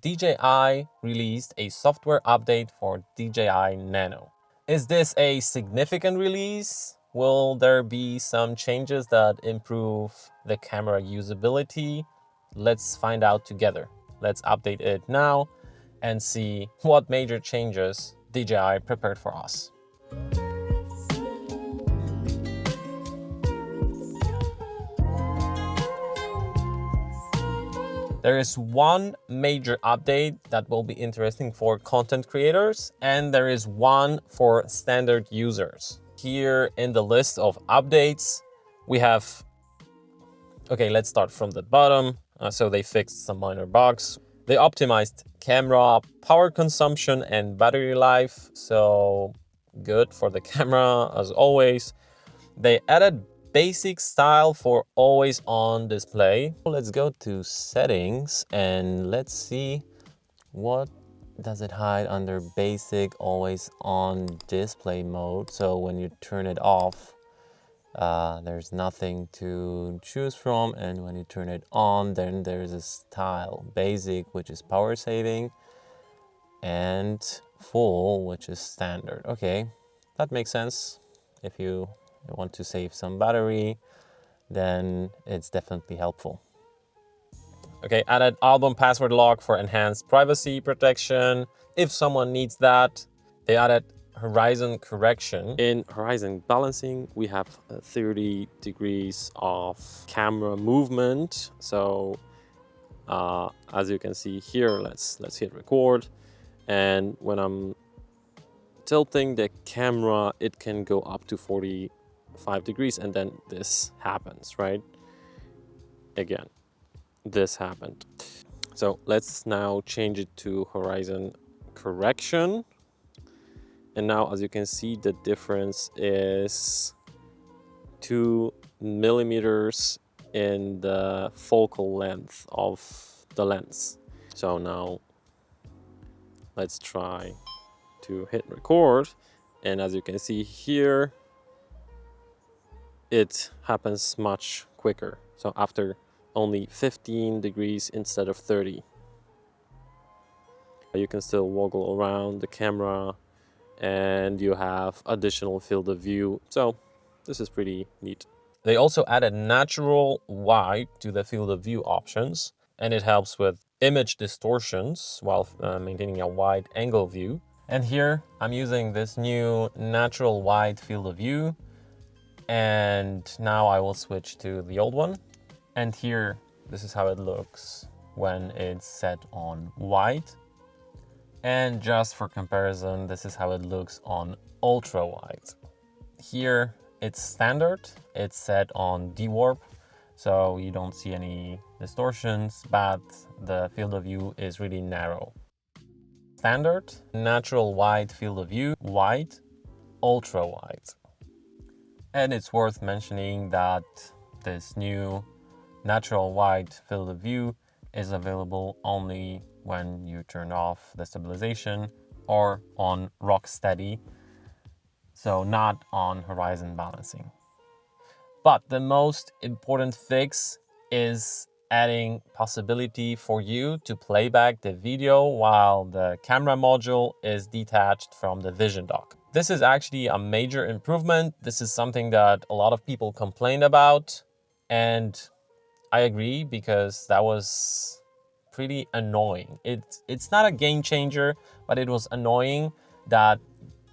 DJI released a software update for DJI Nano. Is this a significant release? Will there be some changes that improve the camera usability? Let's find out together. Let's update it now and see what major changes DJI prepared for us. There is one major update that will be interesting for content creators, and there is one for standard users. Here in the list of updates, we have, okay, let's start from the bottom. So they fixed some minor bugs. They optimized camera power consumption and battery life, so good for the camera as always. They added basic style for always on display. Let's go to settings and let's see what does it hide under basic always on display mode. So when you turn it off, there's nothing to choose from, and when you turn it on, then there's a style basic, which is power saving, and full, which is standard. Okay, that makes sense. If you want to save some battery, then it's definitely helpful. Okay, added album password lock for enhanced privacy protection if someone needs that. They added horizon correction. In horizon balancing, we have 30 degrees of camera movement. So as you can see here, let's hit record. And when I'm tilting the camera, it can go up to 45 degrees, and then this happens, right? Again, this happened. So let's now change it to horizon correction. And now, as you can see, the difference is 2 millimeters in the focal length of the lens. So now let's try to hit record. And as you can see here, it happens much quicker. So after only 15 degrees instead of 30. You can still woggle around the camera and you have additional field of view. So this is pretty neat. They also added natural wide to the field of view options, and it helps with image distortions while maintaining a wide angle view. And here I'm using this new natural wide field of view. And now I will switch to the old one. And here, this is how it looks when it's set on wide. And just for comparison, this is how it looks on ultra wide. Here it's standard, it's set on dewarp, so you don't see any distortions, but the field of view is really narrow. Standard, natural wide field of view, wide, ultra wide. And it's worth mentioning that this new natural wide field of view is available only when you turn off the stabilization or on rock steady, so not on horizon balancing. But the most important fix is adding possibility for you to play back the video while the camera module is detached from the vision dock. This is actually a major improvement. This is something that a lot of people complained about, and I agree, because that was pretty annoying. It's not a game changer, but it was annoying that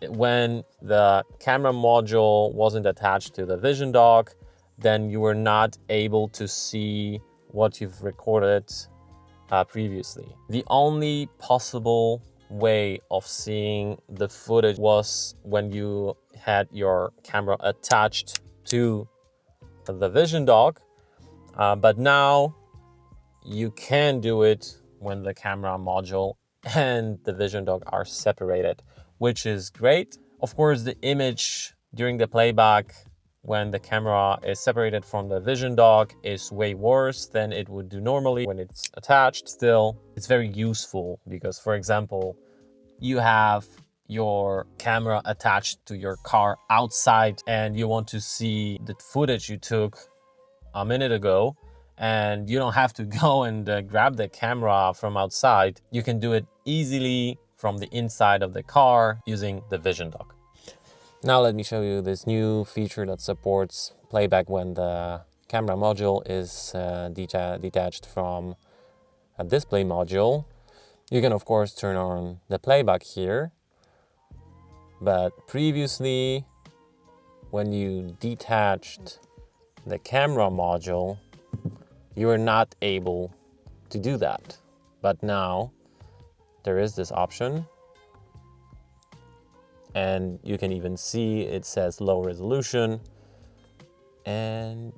when the camera module wasn't attached to the vision dock, then you were not able to see what you've recorded previously. The only possible way of seeing the footage was when you had your camera attached to the vision dock, but now you can do it when the camera module and the vision dock are separated, which is great. Of course, the image during the playback when the camera is separated from the vision dock is way worse than it would do normally when it's attached. Still, it's very useful because, for example, you have your camera attached to your car outside and you want to see the footage you took a minute ago, and you don't have to go and grab the camera from outside. You can do it easily from the inside of the car using the Vision Dock. Now let me show you this new feature that supports playback when the camera module is detached from a display module. You can of course turn on the playback here, but previously when you detached the camera module, you were not able to do that. But now there is this option, and you can even see it says low resolution, and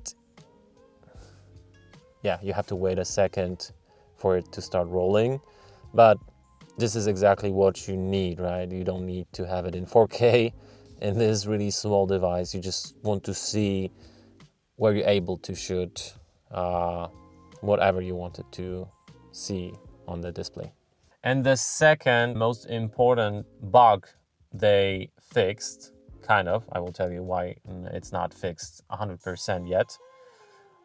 yeah, you have to wait a second for it to start rolling, but this is exactly what you need, right? You don't need to have it in 4K in this really small device. You just want to see where you're able to shoot whatever you wanted to see on the display. And the second most important bug they fixed, kind of, I will tell you why it's not fixed 100% yet,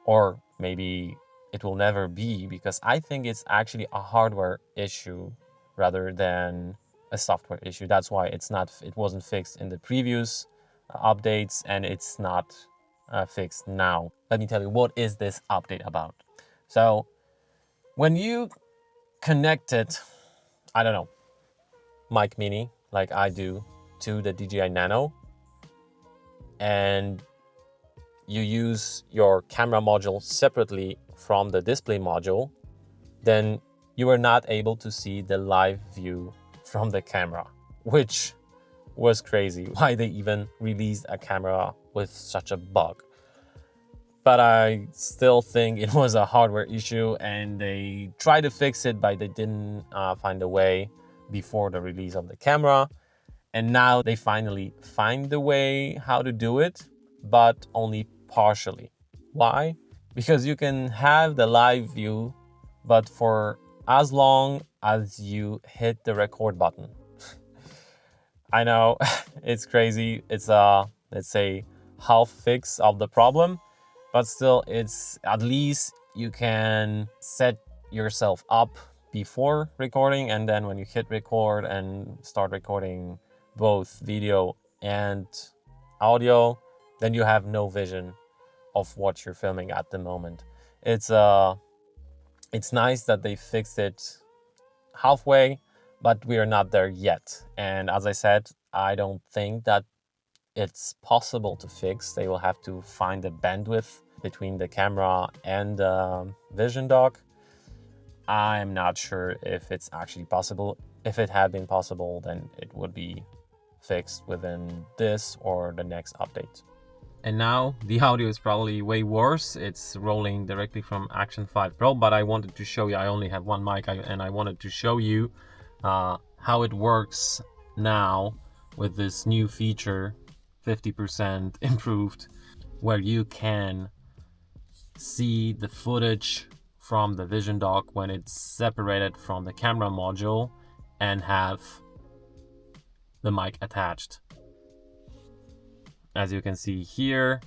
or maybe it will never be, because I think it's actually a hardware issue rather than a software issue. That's why it wasn't fixed in the previous updates, and it's not fixed now. Let me tell you, what is this update about? So when you connected, I don't know, mic mini like I do to the DJI Nano, and you use your camera module separately from the display module, then you are not able to see the live view from the camera, which was crazy. Why they even released a camera with such a bug. But I still think it was a hardware issue, and they tried to fix it, but they didn't find a way before the release of the camera. And now they finally find the way how to do it, but only partially. Why? Because you can have the live view, but for as long as you hit the record button. I know it's crazy. It's a, let's say, half fix of the problem, but still, it's at least you can set yourself up before recording, and then when you hit record and start recording both video and audio, then you have no vision of what you're filming at the moment. It's nice that they fixed it halfway, but we are not there yet. And as I said, I don't think that it's possible to fix. They will have to find a bandwidth between the camera and the Vision Dock. I'm not sure if it's actually possible. If it had been possible, then it would be fixed within this or the next update. And now the audio is probably way worse. It's rolling directly from Action 5 Pro, but I wanted to show you, I only have one mic, and I wanted to show you how it works now with this new feature, 50% improved, where you can see the footage from the Vision Dock when it's separated from the camera module and have the mic attached. As you can see here,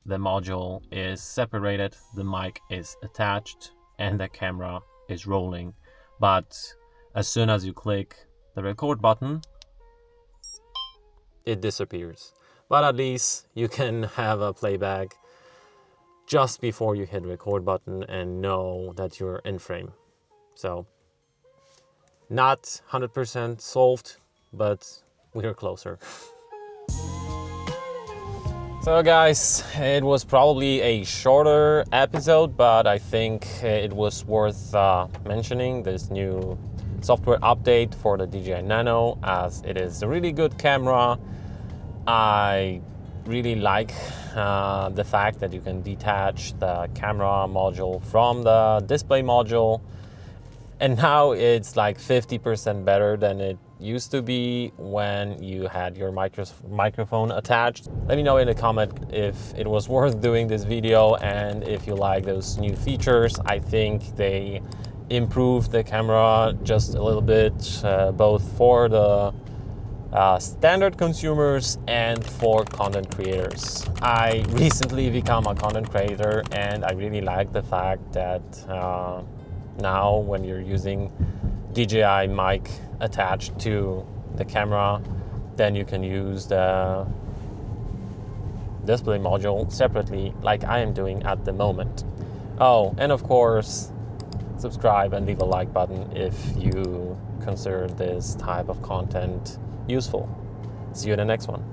the module is separated, the mic is attached, and the camera is rolling. But as soon as you click the record button, it disappears. But at least you can have a playback just before you hit record button and know that you're in frame. So not 100% solved, but we're closer. So guys, it was probably a shorter episode, but I think it was worth mentioning this new software update for the DJI Nano, as it is a really good camera. I really like the fact that you can detach the camera module from the display module, and now it's like 50% better than it used to be when you had your microphone attached. Let me know in the comment if it was worth doing this video and if you like those new features. I think they improved the camera just a little bit, both for the standard consumers and for content creators. I recently become a content creator, and I really like the fact that now when you're using DJI mic attached to the camera, then you can use the display module separately, like I am doing at the moment. Oh, and of course, subscribe and leave a like button if you consider this type of content useful. See you in the next one.